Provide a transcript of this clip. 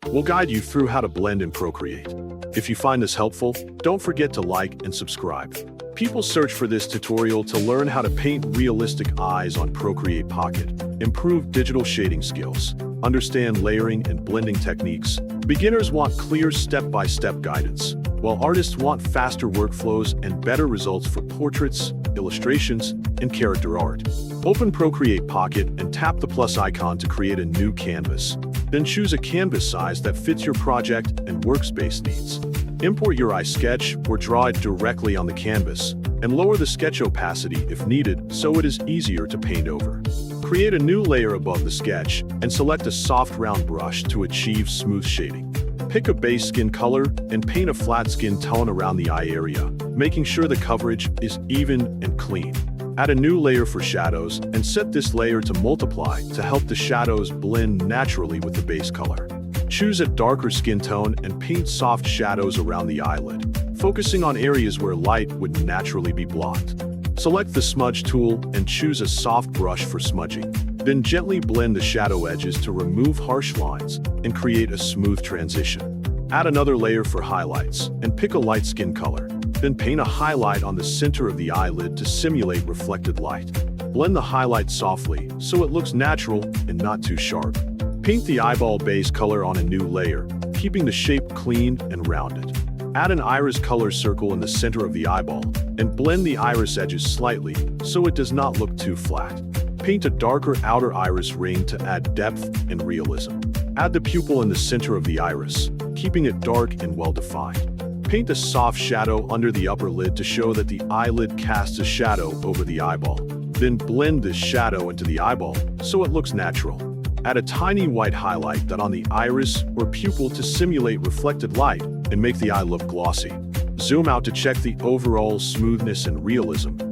we'll guide you through how to blend in Procreate. If you find this helpful, don't forget to like and subscribe. People search for this tutorial to learn how to paint realistic eyes on Procreate Pocket, improve digital shading skills, understand layering and blending techniques. Beginners want clear step-by-step guidance, while artists want faster workflows and better results for portraits, illustrations, and character art. Open Procreate Pocket and tap the plus icon to create a new canvas. Then choose a canvas size that fits your project and workspace needs. Import your eye sketch or draw it directly on the canvas, and lower the sketch opacity if needed so it is easier to paint over. Create a new layer above the sketch and select a soft round brush to achieve smooth shading. Pick a base skin color and paint a flat skin tone around the eye area, making sure the coverage is even and clean. Add a new layer for shadows and set this layer to multiply to help the shadows blend naturally with the base color. Choose a darker skin tone and paint soft shadows around the eyelid, focusing on areas where light would naturally be blocked. Select the smudge tool and choose a soft brush for smudging. Then gently blend the shadow edges to remove harsh lines and create a smooth transition. Add another layer for highlights and pick a light skin color. Then paint a highlight on the center of the eyelid to simulate reflected light. Blend the highlight softly so it looks natural and not too sharp. Paint the eyeball base color on a new layer, keeping the shape clean and rounded. Add an iris color circle in the center of the eyeball and blend the iris edges slightly so it does not look too flat. Paint a darker outer iris ring to add depth and realism. Add the pupil in the center of the iris, keeping it dark and well-defined. Paint a soft shadow under the upper lid to show that the eyelid casts a shadow over the eyeball. Then blend this shadow into the eyeball so it looks natural. Add a tiny white highlight on the iris or pupil to simulate reflected light and make the eye look glossy. Zoom out to check the overall smoothness and realism.